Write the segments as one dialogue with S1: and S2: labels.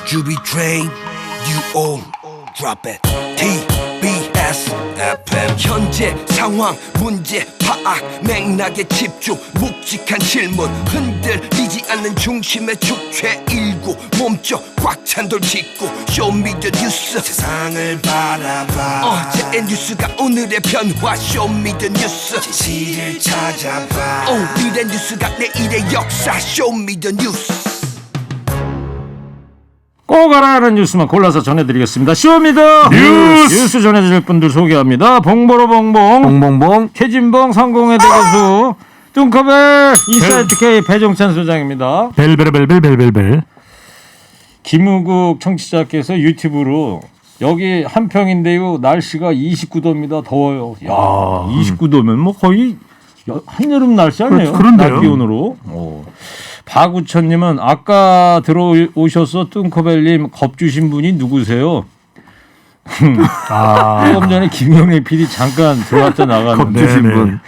S1: 주비 train you all drop it TBS FM 현재 상황 문제 파악 맥락에 집중 묵직한 질문 흔들리지 않는 중심의 축최 일구 몸쪽 꽉 찬 돌 짚고 쇼미더 뉴스 세상을 바라봐 어제의 뉴스가 오늘의 변화 쇼미더 뉴스 진실을 찾아봐 오늘의 뉴스가 내일의 역사 쇼미더 뉴스
S2: 꼭 알아야 하는 뉴스만 골라서 전해드리겠습니다. 쇼미더 뉴스 전해드릴 분들 소개합니다. 봉봉봉 최진봉 상공회대 교수 뚱커벨 인사이트 K 배종찬 소장입니다.
S3: 벨벨벨벨벨벨.
S2: 김우국 청취자께서 유튜브로 여기 한평인데요. 날씨가 29도입니다. 더워요. 야, 29도면 뭐 거의 한여름 날씨 아니에요?
S3: 그런데요.
S2: 낮 기온으로. 박우천님은 아까 들어오셔서 뚱커벨님 겁주신 분이 누구세요? 조금 전에 김경래 PD 잠깐 들어왔다 나갔는데
S3: 겁주신 분.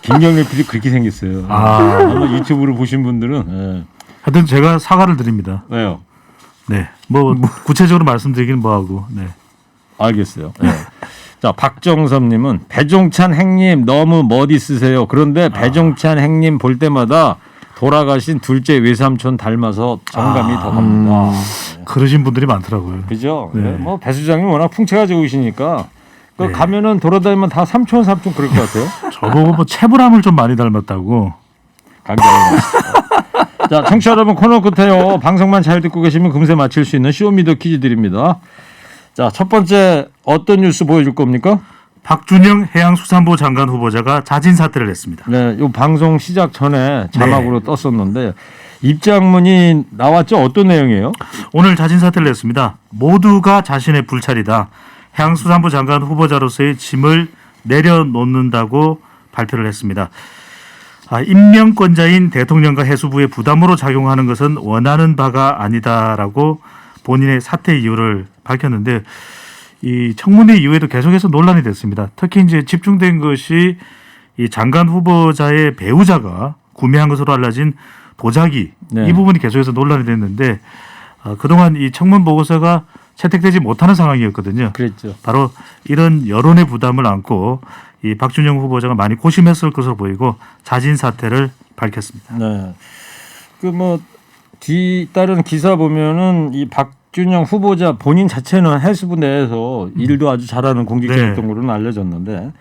S2: 김경래 PD 그렇게 생겼어요. 아마 유튜브로 보신 분들은 네.
S3: 하여튼 제가 사과를 드립니다.
S2: 왜요?
S3: 네, 뭐 구체적으로 말씀드리긴 뭐하고. 네,
S2: 알겠어요. 네. 자, 박정섭님은 배종찬 행님 너무 멋있으세요. 그런데 배종찬 행님 볼 때마다 돌아가신 둘째 외삼촌 닮아서 정감이 더 갑니다.
S3: 그러신 분들이 많더라고요.
S2: 그죠?
S3: 네.
S2: 뭐 배 수장님 워낙 풍채가 좋으시니까 그
S3: 네.
S2: 가면은 돌아다니면 다 삼촌 그럴 것 같아요.
S3: 저보고 뭐 체불함을 좀 많이 닮았다고.
S2: 감사합니다. 자, 청취자 여러분 코너 끝에요. 방송만 잘 듣고 계시면 금세 맞힐 수 있는 쇼미더 퀴즈 드립니다. 자, 첫 번째 어떤 뉴스 보여줄 겁니까?
S3: 박준영 해양수산부 장관 후보자가 자진 사퇴를 했습니다.
S2: 네, 이 방송 시작 전에 자막으로 떴었는데 입장문이 나왔죠? 어떤 내용이에요?
S3: 오늘 자진 사퇴를 했습니다. 모두가 자신의 불찰이다. 해양수산부 장관 후보자로서의 짐을 내려놓는다고 발표를 했습니다. 임명권자인 대통령과 해수부의 부담으로 작용하는 것은 원하는 바가 아니다라고 본인의 사퇴 이유를 밝혔는데 이 청문회 이후에도 계속해서 논란이 됐습니다. 특히 이제 집중된 것이 이 장관 후보자의 배우자가 구매한 것으로 알려진 도자기 이 부분이 계속해서 논란이 됐는데 그동안 이 청문 보고서가 채택되지 못하는 상황이었거든요.
S2: 그랬죠.
S3: 바로 이런 여론의 부담을 안고 이 박준영 후보자가 많이 고심했을 것으로 보이고 자진 사퇴를 밝혔습니다.
S2: 네. 그 뭐 뒤따른 기사 보면은 이 박준영 후보자 본인 자체는 해수부 내에서 일도 아주 잘하는 공직자였던 걸로는 알려졌는데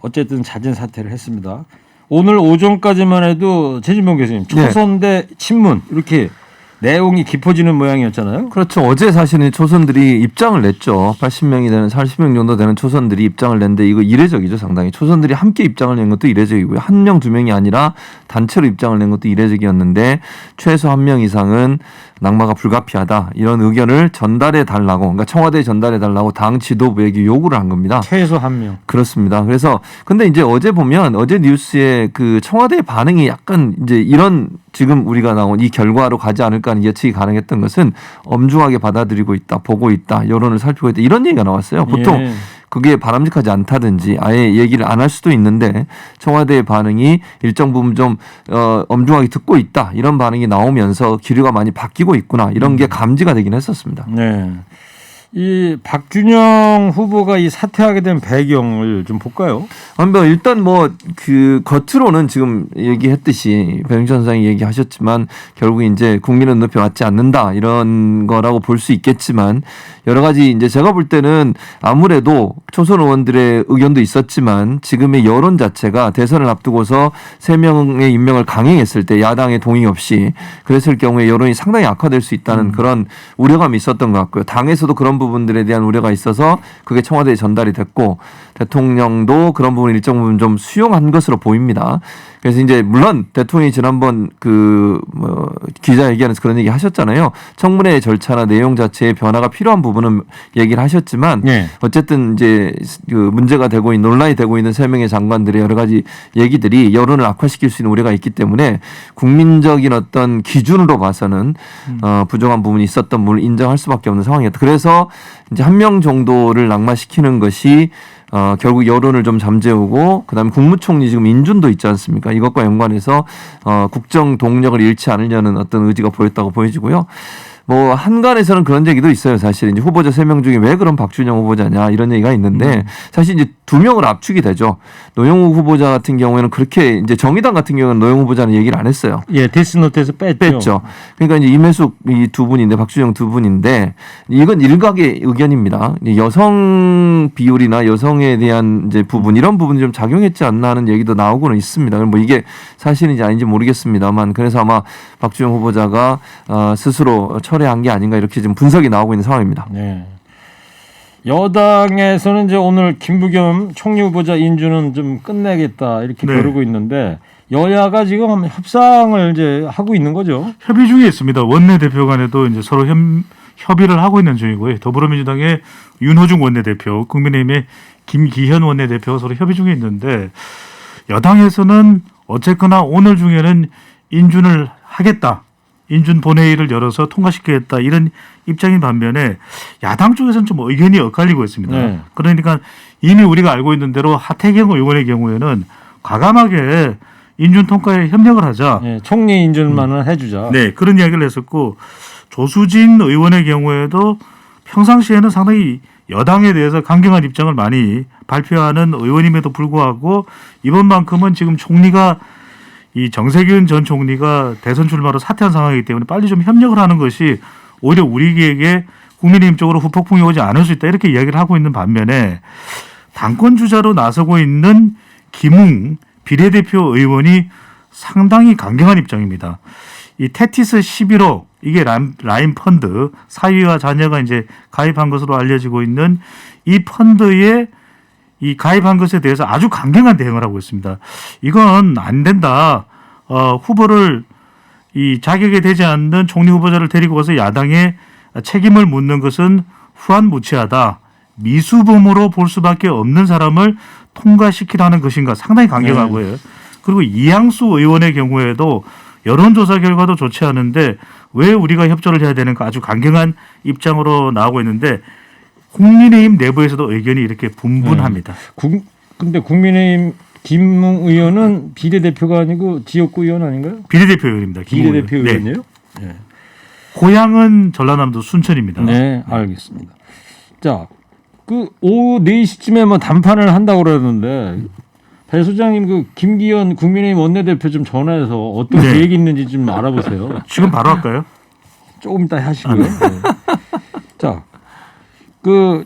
S2: 어쨌든 자진 사퇴를 했습니다. 오늘 오전까지만 해도 최진봉 교수님 초선대 친문 이렇게 내용이 깊어지는 모양이었잖아요.
S4: 그렇죠. 어제 사실은 초선들이 입장을 냈죠. 80명이 되는 40명 정도 되는 초선들이 입장을 냈는데 이거 이례적이죠. 상당히. 초선들이 함께 입장을 낸 것도 이례적이고요. 한 명, 두 명이 아니라 단체로 입장을 낸 것도 이례적이었는데 최소 한 명 이상은 낙마가 불가피하다. 이런 의견을 전달해 달라고 그러니까 청와대에 전달해 달라고 당 지도부에게 요구를 한 겁니다.
S2: 최소 한 명.
S4: 그렇습니다. 그래서 근데 이제 어제 보면 어제 뉴스에 그 청와대의 반응이 약간 이제 이런 지금 우리가 나온 이 결과로 가지 않을까 하는 예측이 가능했던 것은 엄중하게 받아들이고 있다, 보고 있다, 여론을 살피고 있다 이런 얘기가 나왔어요. 보통 그게 바람직하지 않다든지 아예 얘기를 안 할 수도 있는데 청와대의 반응이 일정 부분 좀 엄중하게 듣고 있다 이런 반응이 나오면서 기류가 많이 바뀌고 있구나 이런 게 감지가 되긴 했었습니다.
S2: 네. 이 박준영 후보가 이 사퇴하게 된 배경을 좀 볼까요?
S4: 일단 뭐 그 겉으로는 지금 얘기했듯이 배종찬 선생이 얘기하셨지만 결국 이제 국민은 눈높이 맞지 않는다 이런 거라고 볼 수 있겠지만 여러 가지 이제 제가 볼 때는 아무래도 초선 의원들의 의견도 있었지만 지금의 여론 자체가 대선을 앞두고서 3명의 임명을 강행했을 때 야당의 동의 없이 그랬을 경우에 여론이 상당히 악화될 수 있다는 그런 우려감이 있었던 것 같고요. 당에서도 그런 부분들에 대한 우려가 있어서 그게 청와대에 전달이 됐고 대통령도 그런 부분을 일정 부분 좀 수용한 것으로 보입니다. 그래서 이제 물론 대통령이 지난번 기자회견에서 그런 얘기 하셨잖아요. 청문회 절차나 내용 자체의 변화가 필요한 부분은 얘기를 하셨지만 어쨌든 이제 그 문제가 되고 있는 논란이 되고 있는 3명의 장관들의 여러 가지 얘기들이 여론을 악화시킬 수 있는 우려가 있기 때문에 국민적인 어떤 기준으로 봐서는 부정한 부분이 있었던 부분을 인정할 수밖에 없는 상황이었다. 그래서 이제 한 명 정도를 낙마시키는 것이 결국 여론을 좀 잠재우고 그다음에 국무총리 지금 인준도 있지 않습니까? 이것과 연관해서 국정 동력을 잃지 않으려는 어떤 의지가 보였다고 보여지고요. 뭐 한간에서는 그런 얘기도 있어요. 사실 이제 후보자 3명 중에 왜 그럼 박준영 후보자냐 이런 얘기가 있는데 사실 이제 2명을 압축이 되죠. 노영욱 후보자 같은 경우에는 그렇게 이제 정의당 같은 경우는 노영욱 후보자는 얘기를 안 했어요.
S2: 예, 데스노트에서 뺐죠.
S4: 그러니까 이제 임혜숙 이 2분인데 박준영 2분인데 이건 일각의 의견입니다. 여성 비율이나 여성에 대한 이제 부분 이런 부분이 좀 작용했지 않나 하는 얘기도 나오고는 있습니다. 뭐 이게 사실인지 아닌지 모르겠습니다만 그래서 아마 박준영 후보자가 스스로 철회한 게 아닌가 이렇게 지금 분석이 나오고 있는 상황입니다.
S2: 네. 여당에서는 이제 오늘 김부겸 총리 후보자 인준은 좀 끝내겠다 이렇게
S3: 네.
S2: 벼르고 있는데 여야가 지금 협상을 이제 하고 있는 거죠.
S3: 협의 중에 있습니다. 원내대표 간에도 이제 서로 협의를 하고 있는 중이고요. 더불어민주당의 윤호중 원내대표, 국민의힘의 김기현 원내대표 서로 협의 중에 있는데 여당에서는 어쨌거나 오늘 중에는 인준을 하겠다. 인준 본회의를 열어서 통과시키겠다 이런 입장인 반면에 야당 쪽에서는 좀 의견이 엇갈리고 있습니다.
S2: 네.
S3: 그러니까 이미 우리가 알고 있는 대로 하태경 의원의 경우에는 과감하게 인준 통과에 협력을 하자.
S2: 네, 총리 인준만은 해주자.
S3: 네, 그런 이야기를 했었고 조수진 의원의 경우에도 평상시에는 상당히 여당에 대해서 강경한 입장을 많이 발표하는 의원임에도 불구하고 이번만큼은 지금 총리가 이 정세균 전 총리가 대선 출마로 사퇴한 상황이기 때문에 빨리 좀 협력을 하는 것이 오히려 우리에게 국민의힘 쪽으로 후폭풍이 오지 않을 수 있다 이렇게 이야기를 하고 있는 반면에 당권 주자로 나서고 있는 김웅 비례대표 의원이 상당히 강경한 입장입니다. 이 테티스 11호 이게 라인 펀드 사위와 자녀가 이제 가입한 것으로 알려지고 있는 이 펀드에 이 가입한 것에 대해서 아주 강경한 대응을 하고 있습니다. 이건 안 된다. 후보를 이 자격이 되지 않는 총리 후보자를 데리고 가서 야당에 책임을 묻는 것은 후한무치하다. 미수범으로 볼 수밖에 없는 사람을 통과시키라는 것인가 상당히 강경하고요.
S2: 네.
S3: 그리고 이양수 의원의 경우에도 여론조사 결과도 좋지 않은데 왜 우리가 협조를 해야 되는가 아주 강경한 입장으로 나오고 있는데 국민의힘 내부에서도 의견이 이렇게 분분합니다.
S2: 근데 국민의힘 김웅 의원은 비례대표가 아니고 지역구 의원 아닌가요?
S3: 비례대표 의원입니다.
S2: 비례대표
S3: 네.
S2: 의원이에요? 네.
S3: 고향은 전라남도 순천입니다.
S2: 네, 알겠습니다. 자, 그 오후 4시쯤에 뭐 담판을 한다고 그러는데 배 소장님 그 김기현 국민의힘 원내대표 좀 전화해서 어떤
S3: 네.
S2: 계획이 있는지 좀 알아보세요.
S3: 지금 바로 할까요?
S2: 조금 이따 하시고요. 네. 자, 그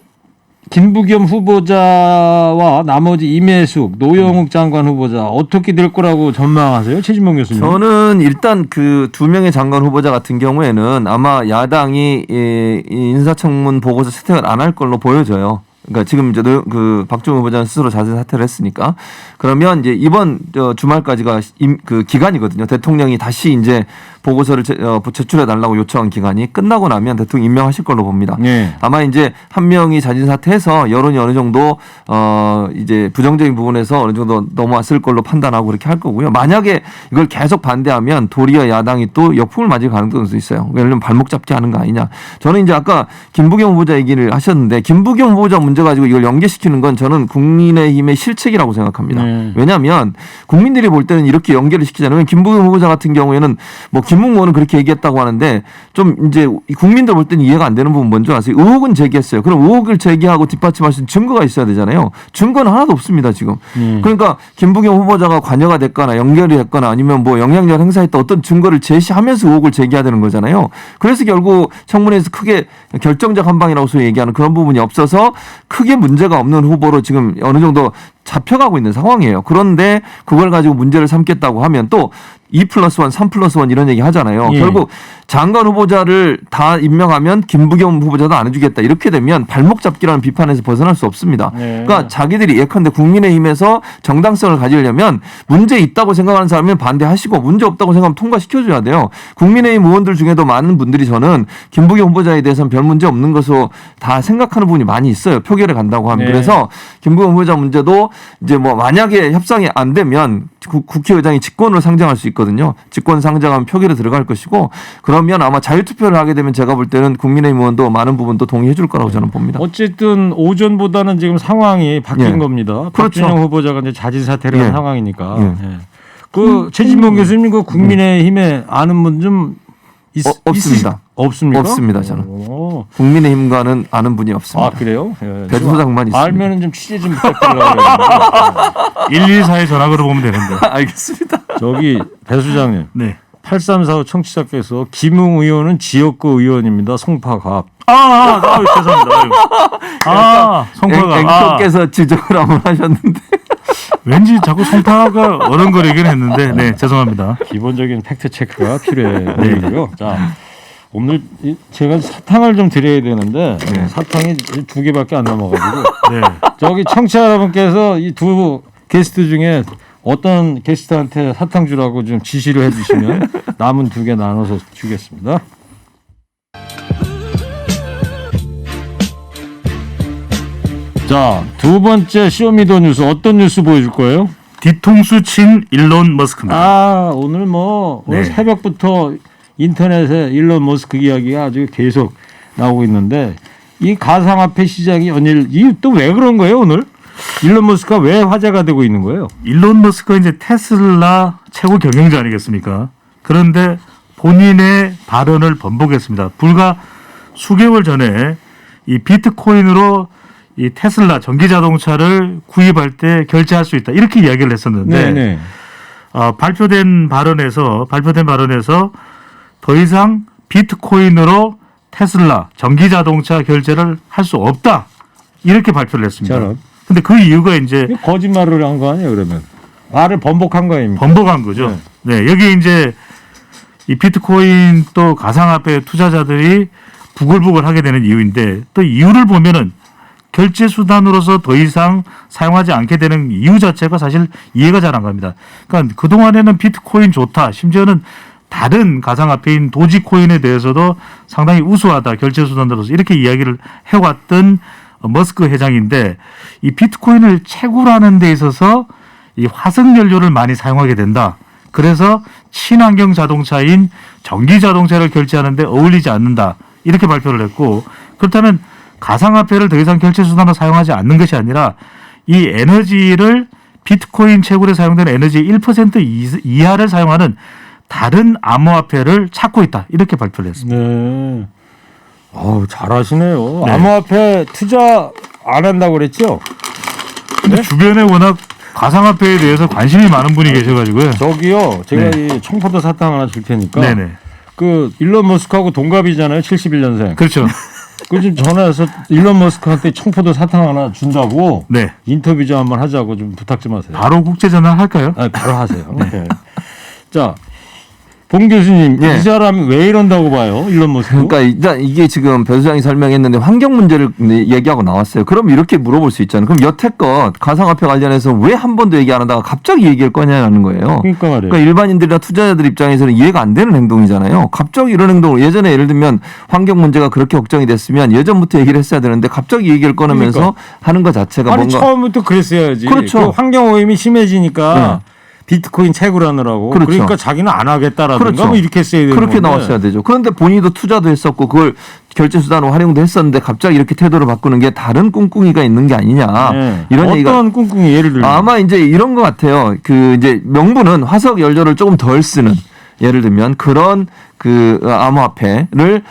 S2: 김부겸 후보자와 나머지 임혜숙, 노영욱 장관 후보자 어떻게 될 거라고 전망하세요, 최진봉 교수님?
S4: 저는 일단 그 2명의 장관 후보자 같은 경우에는 아마 야당이 인사청문 보고서 채택을 안 할 걸로 보여져요. 그러니까 지금 이제 그 박종훈 후보자는 스스로 자진 사퇴를 했으니까 그러면 이제 이번 주말까지가 그 기간이거든요. 대통령이 다시 이제 보고서를 제출해 달라고 요청한 기간이 끝나고 나면 대통령 임명하실 걸로 봅니다.
S2: 네.
S4: 아마 이제 한 명이 자진 사퇴해서 여론이 어느 정도 이제 부정적인 부분에서 어느 정도 넘어왔을 걸로 판단하고 그렇게 할 거고요. 만약에 이걸 계속 반대하면 도리어 야당이 또 역풍을 맞을 가능성도 있어요. 예를 들면 발목 잡기 하는 거 아니냐. 저는 이제 아까 김부겸 후보자 얘기를 하셨는데 김부겸 후보자 문제 가지고 이걸 연계시키는 건 저는 국민의힘의 실책이라고 생각합니다. 왜냐하면 국민들이 볼 때는 이렇게 연계를 시키잖아요. 김부겸 후보자 같은 경우에는 뭐 김웅 의원은 그렇게 얘기했다고 하는데 좀 이제 국민들 볼 때는 이해가 안 되는 부분 뭔지 아세요? 의혹은 제기했어요. 그럼 의혹을 제기하고 뒷받침할 수 있는 증거가 있어야 되잖아요. 증거는 하나도 없습니다 지금. 그러니까 김부겸 후보자가 관여가 됐거나 연결이 됐거나 아니면 뭐 영향력을 행사했다 어떤 증거를 제시하면서 의혹을 제기해야 되는 거잖아요. 그래서 결국 청문회에서 크게 결정적 한 방이라고 소위 얘기하는 그런 부분이 없어서 크게 문제가 없는 후보로 지금 어느 정도 잡혀가고 있는 상황이에요. 그런데 그걸 가지고 문제를 삼겠다고 하면 또 2+1, 3+1 이런 얘기 하잖아요.
S2: 예.
S4: 결국 장관 후보자를 다 임명하면 김부겸 후보자도 안 해주겠다. 이렇게 되면 발목 잡기라는 비판에서 벗어날 수 없습니다.
S2: 네.
S4: 그러니까 자기들이 예컨대 국민의힘에서 정당성을 가지려면 문제 있다고 생각하는 사람은 반대하시고 문제 없다고 생각하면 통과시켜줘야 돼요. 국민의힘 의원들 중에도 많은 분들이 저는 김부겸 후보자에 대해서는 별 문제 없는 것으로 다 생각하는 부분이 많이 있어요. 표결에 간다고 하면.
S2: 네.
S4: 그래서 김부겸 후보자 문제도 이제 뭐 만약에 협상이 안 되면 국회의장이 직권으로 상정할 수 있거든요. 직권 상정하면 표결에 들어갈 것이고 그러면 아마 자유투표를 하게 되면 제가 볼 때는 국민의힘 의원도 많은 부분도 동의해 줄 거라고 저는 봅니다.
S2: 어쨌든 오전보다는 지금 상황이 바뀐
S4: 예.
S2: 겁니다.
S4: 그렇죠.
S2: 박준영 후보자가 이제 자진 사퇴를 한
S4: 예.
S2: 상황이니까.
S4: 예.
S2: 예. 그 최진봉 교수님 그 국민의힘에 아는 분 좀
S4: 없습니다.
S2: 없습니까?
S4: 없습니다, 저는.
S2: 오.
S4: 국민의힘과는 아는 분이 없습니다.
S2: 아 그래요? 예.
S4: 배 소장만 있습니다.
S2: 알면은 좀 취재 좀 부탁드리려고 했는데
S3: 114에 전화 걸어보면 되는데.
S4: 알겠습니다.
S2: 저기 배 수장님
S3: 네.
S2: 8345 청취자께서 김웅 의원은 지역구 의원입니다. 송파갑.
S3: 죄송합니다. 송파가.
S4: 앵커께서 지적을 한번 하셨는데.
S3: 왠지 자꾸 송파가 어른거리긴 했는데, 네, 죄송합니다.
S2: 기본적인 팩트 체크가 필요해 보이고요. 자, 오늘 제가 사탕을 좀 드려야 되는데 사탕이 2개밖에 안 남아가지고
S3: 네.
S2: 저기 청취자 여러분께서 이 두 게스트 중에 어떤 게스트한테 사탕 주라고 좀 지시를 해주시면 남은 2개 나눠서 주겠습니다. 자, 두 번째 쇼미더뉴스 어떤 뉴스 보여줄 거예요?
S3: 뒤통수 친 일론 머스크입니다.
S2: 아, 오늘 오늘
S3: 네.
S2: 새벽부터 인터넷에 일론 머스크 이야기가 아주 계속 나오고 있는데 이 가상화폐 시장이 연일 이 또 왜 그런 거예요 오늘? 일론 머스크가 왜 화제가 되고 있는 거예요?
S3: 일론 머스크가 이제 테슬라 최고 경영자 아니겠습니까? 그런데 본인의 발언을 번복했습니다. 불과 수개월 전에 이 비트코인으로 이 테슬라 전기 자동차를 구입할 때 결제할 수 있다 이렇게 이야기를 했었는데
S2: 네네.
S3: 발표된 발언에서 더 이상 비트코인으로 테슬라 전기 자동차 결제를 할 수 없다 이렇게 발표를 했습니다.
S2: 저런.
S3: 근데 그 이유가 이제
S2: 거짓말을 한 거 아니에요 그러면? 말을 번복한 거 아닙니까?
S3: 번복한 거죠. 네, 여기 이제 이 비트코인 또 가상화폐 투자자들이 부글부글 하게 되는 이유인데 또 이유를 보면은 결제 수단으로서 더 이상 사용하지 않게 되는 이유 자체가 사실 이해가 잘 안 갑니다. 그러니까 그동안에는 비트코인 좋다. 심지어는 다른 가상화폐인 도지코인에 대해서도 상당히 우수하다. 결제 수단으로서 이렇게 이야기를 해왔던 머스크 회장인데 이 비트코인을 채굴하는 데 있어서 이 화석 연료를 많이 사용하게 된다. 그래서 친환경 자동차인 전기 자동차를 결제하는 데 어울리지 않는다. 이렇게 발표를 했고 그렇다면 가상화폐를 더 이상 결제 수단으로 사용하지 않는 것이 아니라 이 에너지를 비트코인 채굴에 사용되는 에너지의 1% 이하를 사용하는 다른 암호화폐를 찾고 있다. 이렇게 발표를 했습니다.
S2: 네. 잘하시네요.
S3: 네.
S2: 암호화폐 투자 안 한다고 그랬죠?
S3: 근데 주변에 워낙 가상화폐에 대해서 관심이 많은 분이 계셔가지고요.
S2: 저기요. 제가
S3: 네.
S2: 이 청포도 사탕 하나 줄 테니까.
S3: 네네.
S2: 그 일론 머스크하고 동갑이잖아요. 71년생.
S3: 그렇죠.
S2: 그 좀 전화해서 일론 머스크한테 청포도 사탕 하나 준다고
S3: 네.
S2: 인터뷰 좀 한번 하자고 좀 부탁 좀 하세요.
S3: 바로 국제전화 할까요?
S2: 바로 하세요. 네. 자, 봉 교수님,
S4: 예.
S2: 이 사람이 왜 이런다고 봐요? 일론 머스크?
S4: 그러니까 일단 이게 지금 배 소장이 설명했는데 환경 문제를 얘기하고 나왔어요. 그럼 이렇게 물어볼 수 있잖아요. 그럼 여태껏 가상화폐 관련해서 왜 한 번도 얘기 안 하다가 갑자기 얘기할 거냐는 거예요.
S2: 그러니까 말이에요.
S4: 그러니까 일반인들이나 투자자들 입장에서는 이해가 안 되는 행동이잖아요. 갑자기 이런 행동을 예전에 예를 들면 환경 문제가 그렇게 걱정이 됐으면 예전부터 얘기를 했어야 되는데 갑자기 얘기를 꺼내면서
S2: 그러니까.
S4: 하는 것 자체가
S2: 아니
S4: 뭔가
S2: 처음부터 그랬어야지.
S4: 그렇죠.
S2: 그 환경 오염이 심해지니까 비트코인 채굴하느라고.
S4: 그렇죠.
S2: 그러니까 자기는 안 하겠다라든가
S4: 그렇죠.
S2: 뭐 이렇게 했어야 되는
S4: 그렇게
S2: 건데.
S4: 나왔어야 되죠. 그런데 본인도 투자도 했었고 그걸 결제 수단으로 활용도 했었는데 갑자기 이렇게 태도를 바꾸는 게 다른 꿍꿍이가 있는 게 아니냐.
S2: 네.
S4: 이런
S2: 어떤
S4: 얘기가
S2: 꿍꿍이 예를 들면
S4: 아마 이제 이런 것 같아요. 그 이제 명분은 화석 연료를 조금 덜 쓰는 예를 들면 그런 그 암호화폐를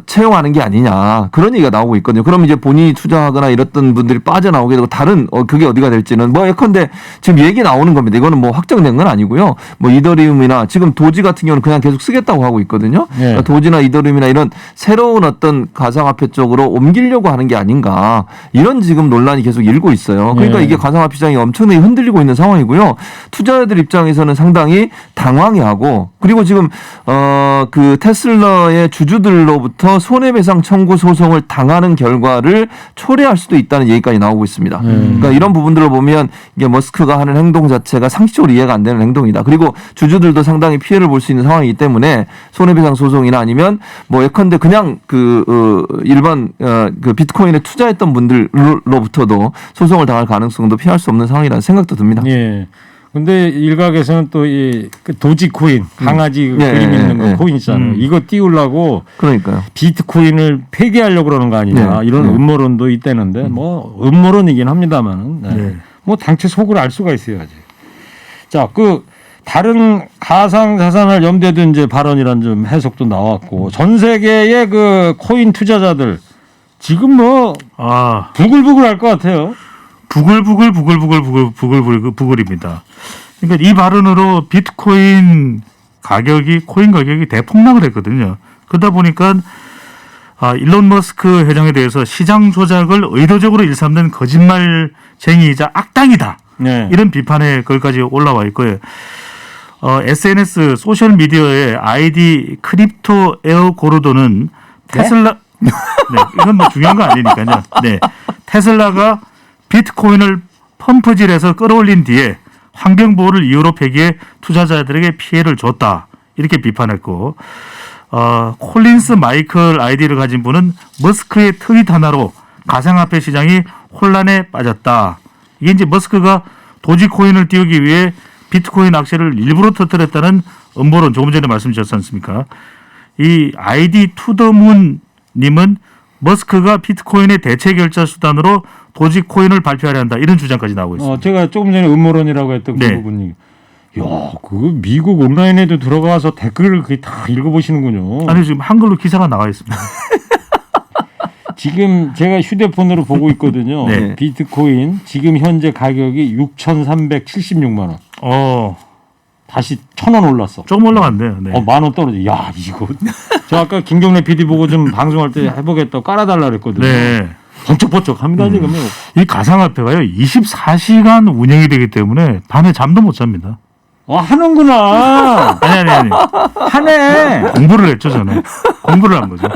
S4: 채용하는 게 아니냐 그런 얘기가 나오고 있거든요. 그럼 이제 본인이 투자하거나 이랬던 분들이 빠져나오게 되고 다른 그게 어디가 될지는 뭐 예컨대 지금 얘기 나오는 겁니다. 이거는 뭐 확정된 건 아니고요. 뭐 이더리움이나 지금 도지 같은 경우는 그냥 계속 쓰겠다고 하고 있거든요.
S2: 네.
S4: 그러니까 도지나 이더리움이나 이런 새로운 어떤 가상화폐 쪽으로 옮기려고 하는 게 아닌가 이런 지금 논란이 계속 일고 있어요. 그러니까
S2: 네.
S4: 이게 가상화폐 시장이 엄청나게 흔들리고 있는 상황이고요. 투자자들 입장에서는 상당히 당황해하고 그리고 지금 그 테슬라의 주주들로부터 손해배상 청구 소송을 당하는 결과를 초래할 수도 있다는 얘기까지 나오고 있습니다. 그러니까 이런 부분들을 보면 이게 머스크가 하는 행동 자체가 상식적으로 이해가 안 되는 행동이다. 그리고 주주들도 상당히 피해를 볼 수 있는 상황이기 때문에 손해배상 소송이나 아니면 뭐 예컨대 그냥 일반 그 비트코인에 투자했던 분들로부터도 소송을 당할 가능성도 피할 수 없는 상황이라는 생각도 듭니다.
S2: 예. 근데 일각에서는 또 이 도지코인 강아지 그
S4: 예,
S2: 그림 있는 거
S4: 예.
S2: 코인 있잖아요. 이거 띄우려고
S4: 그러니까요.
S2: 비트코인을 폐기하려고 그러는 거 아니냐
S4: 네,
S2: 이런
S4: 네.
S2: 음모론도 있다는데 뭐 음모론이긴 합니다만은
S3: 네.
S2: 뭐 당최 속을 알 수가 있어야지. 자, 그 다른 가상 자산을 염두에 둔 이제 발언이란 좀 해석도 나왔고 전 세계의 그 코인 투자자들 지금 뭐 부글부글할 것 같아요.
S3: 부글부글입니다. 그러니까 이 발언으로 비트코인 코인 가격이 대폭락을 했거든요. 그러다 보니까 일론 머스크 회장에 대해서 시장 조작을 의도적으로 일삼는 거짓말쟁이이자 악당이다.
S2: 네.
S3: 이런 비판에 거기까지 올라와 있고요. SNS 소셜 미디어의 아이디 크립토 에어 고르도는 테슬라 네, 이건 뭐 중요한 거 아니니까요. 네. 테슬라가 비트코인을 펌프질해서 끌어올린 뒤에 환경 보호를 이유로 폐기해 투자자들에게 피해를 줬다. 이렇게 비판했고 콜린스 마이클 아이디를 가진 분은 머스크의 트윗 하나로 가상화폐 시장이 혼란에 빠졌다. 이게 이제 머스크가 도지코인을 띄우기 위해 비트코인 악재를 일부러 터뜨렸다는 음모론 조금 전에 말씀드렸지 않습니까? 이 아이디 투더문 님은 머스크가 비트코인의 대체 결제 수단으로 도지코인을 발표하려 한다. 이런 주장까지 나오고 있습니다.
S2: 제가 조금 전에 음모론이라고 했던 그 부분이 그 미국 온라인에도 들어가서 댓글을 그게 다 읽어보시는군요.
S3: 아니 지금 한글로 기사가 나와 있습니다.
S2: 지금 제가 휴대폰으로 보고 있거든요.
S3: 네.
S2: 비트코인 지금 현재 가격이 6,376만 원. 다시 1,000원 올랐어.
S3: 조금 올라갔네요. 네.
S2: 10,000원 떨어져. 야 이거. 저 아까 김경래 PD 보고 좀 방송할 때 해보겠다 깔아달라 그랬거든요.
S3: 네.
S2: 번쩍번쩍합니다 지금.
S3: 이 가상화폐가요 24시간 운영이 되기 때문에 밤에 잠도 못 잡니다.
S2: 하는구나.
S3: 아니.
S2: 하네.
S3: 공부를 했죠 저는. 공부를 한 거죠.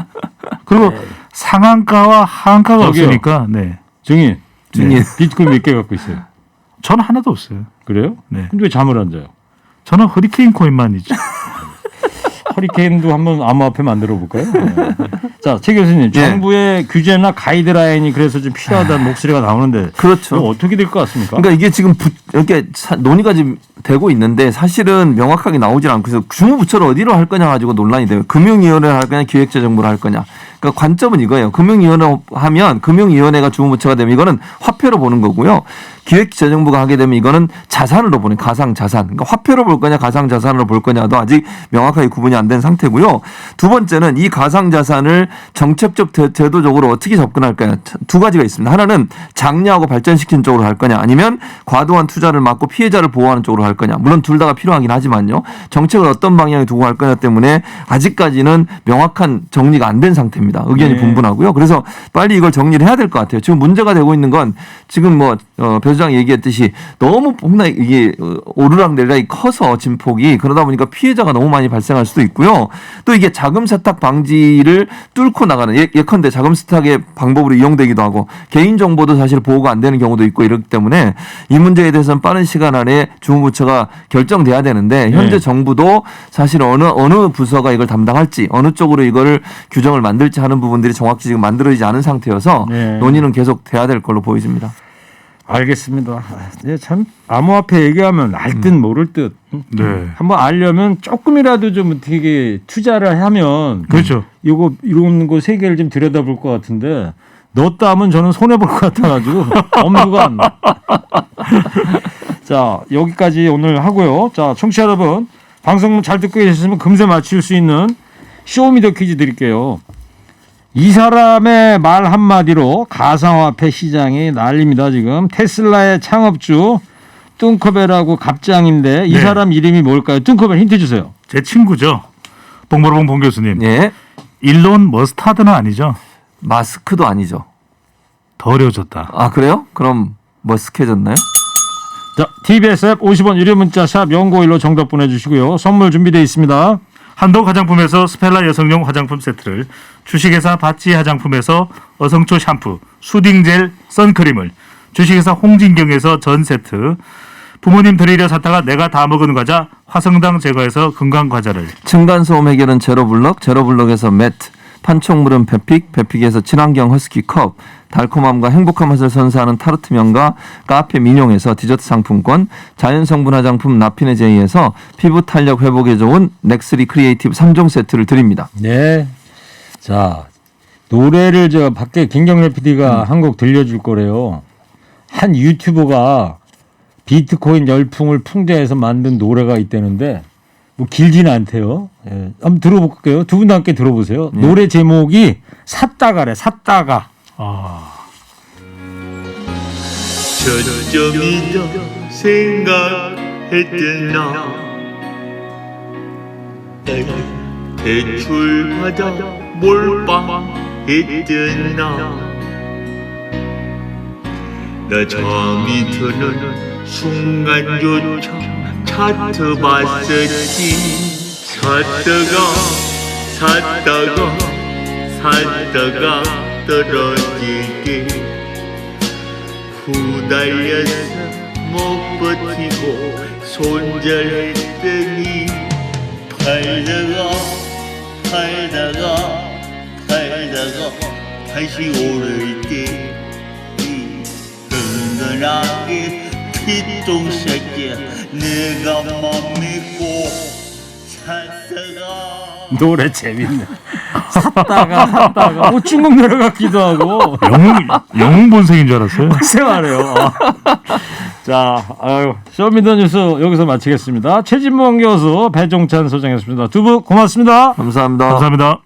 S3: 그리고 상한가와 하한가가 없으니까. 네.
S2: 증인.
S4: 증인.
S2: 비트코인 몇 개 갖고 있어요?
S3: 저는 하나도 없어요.
S2: 그래요?
S3: 네.
S2: 근데 왜 잠을 안 자요?
S3: 저는 허리케인 코인만 있죠.
S2: 허리케인도 한번 암호화폐 만들어 볼까요? 네. 자, 최 교수님,
S4: 네.
S2: 정부의 규제나 가이드라인이 그래서 좀 필요하다는 목소리가 나오는데,
S4: 그렇죠.
S2: 이거 어떻게 될 것 같습니까?
S4: 그러니까 이게 지금 이렇게 논의가 지금 되고 있는데 사실은 명확하게 나오질 않고 그래서 주무부처를 어디로 할 거냐 가지고 논란이 돼요. 금융위원회를 할 거냐, 기획재정부를 할 거냐. 그러니까 관점은 이거예요. 금융위원회 하면 금융위원회가 주무부처가 되면 이거는 화폐로 보는 거고요. 기획재정부가 하게 되면 이거는 자산으로 보는 가상자산. 그러니까 화폐로 볼 거냐 가상자산으로 볼 거냐도 아직 명확하게 구분이 안 된 상태고요. 두 번째는 이 가상자산을 정책적 제도적으로 어떻게 접근할 거냐. 두 가지가 있습니다. 하나는 장려하고 발전시키는 쪽으로 할 거냐 아니면 과도한 투자를 막고 피해자를 보호하는 쪽으로 할 거냐. 물론 둘 다가 필요하긴 하지만요. 정책을 어떤 방향에 두고 할 거냐 때문에 아직까지는 명확한 정리가 안 된 상태입니다. 의견이 분분하고요. 그래서 빨리 이걸 정리를 해야 될 것 같아요. 지금 문제가 되고 있는 건 지금 배 소장 얘기했듯이 너무 이게 오르락내리락이 커서 진폭이 그러다 보니까 피해자가 너무 많이 발생할 수도 있고요. 또 이게 자금 세탁 방지를 뚫고 나가는 예컨대 자금 세탁의 방법으로 이용되기도 하고 개인 정보도 사실 보호가 안 되는 경우도 있고 이렇기 때문에 이 문제에 대해서는 빠른 시간 안에 주무부처가 결정돼야 되는데 현재 정부도 사실 어느 부서가 이걸 담당할지 어느 쪽으로 이거를 규정을 만들지 하는 부분들이 정확히 지금 만들어지지 않은 상태여서 논의는 계속 돼야 될 걸로 보여집니다.
S2: 알겠습니다. 참 암호화폐 얘기하면 알 듯 모를 듯.
S3: 네.
S2: 한번 알려면 조금이라도 좀 어떻게 투자를 하면
S3: 그렇죠.
S2: 이런 거 세계를 좀 들여다볼 것 같은데 넣었다 하면 저는 손해 볼 것 같아가지고 엄두가 안 나. 자 여기까지 오늘 하고요. 자 청취자 여러분 방송 잘 듣고 계셨으면 금세 맞출 수 있는 쇼미더 퀴즈 드릴게요. 이 사람의 말 한마디로 가상화폐 시장이 난립니다. 지금 테슬라의 창업주 뚱커벨하고 갑장인데 이 사람 이름이 뭘까요? 뚱커벨 힌트 주세요.
S3: 제 친구죠. 봉보로봉 봉 교수님.
S4: 예.
S3: 일론 머스타드는 아니죠.
S4: 마스크도 아니죠.
S3: 더 어려워졌다.
S4: 아 그래요? 그럼 머스크해졌나요?
S2: 자, TBS 앱 50원 유료 문자 샵 0951로 정답 보내주시고요. 선물 준비되어 있습니다.
S3: 한독 화장품에서 스펠라 여성용 화장품 세트를, 주식회사 바찌 화장품에서 어성초 샴푸, 수딩젤, 선크림을, 주식회사 홍진경에서 전 세트, 부모님 드리려 샀다가 내가 다 먹은 과자 화성당 제과에서 건강과자를,
S4: 층간소음 해결은 제로블럭, 제로블럭에서 매트, 판촉물은 베픽, 베픽에서 친환경 허스키 컵, 달콤함과 행복한 맛을 선사하는 타르트 명가 카페 민용에서 디저트 상품권, 자연성분 화장품 나피네 제이에서 피부 탄력 회복에 좋은 넥스리 크리에이티브 3종 세트를 드립니다.
S2: 네. 자, 노래를 저 밖에 김경래 PD가 한 곡 들려줄 거래요. 한 유튜버가 비트코인 열풍을 풍자해서 만든 노래가 있다는데 뭐 길지는 않대요. 예. 한번 들어볼게요. 두 분 다 함께 들어보세요.
S4: 예.
S2: 노래 제목이 샀다가래. 샀다가.
S3: 아,
S5: 저점이다 생각했더나 대출받아 몰빵했더나 나 잠이 드는 순간조차 차트 봤었지 샀다가 떨어지게 후달려서 못 버티고 손절했더니 팔다가 다시 오를 때 든든하게 피똥새끼야 내가 맘 믿고 샀다가
S2: 노래 재밌네. 샀다가 뭐 중국 노래 같기도 하고.
S3: 영웅 본색인 줄 알았어요.
S2: 글쎄 말이에요. 자, 아유, 쇼미더뉴스 여기서 마치겠습니다. 최진봉 교수, 배종찬 소장이었습니다. 두 분 고맙습니다.
S4: 감사합니다.
S3: 감사합니다.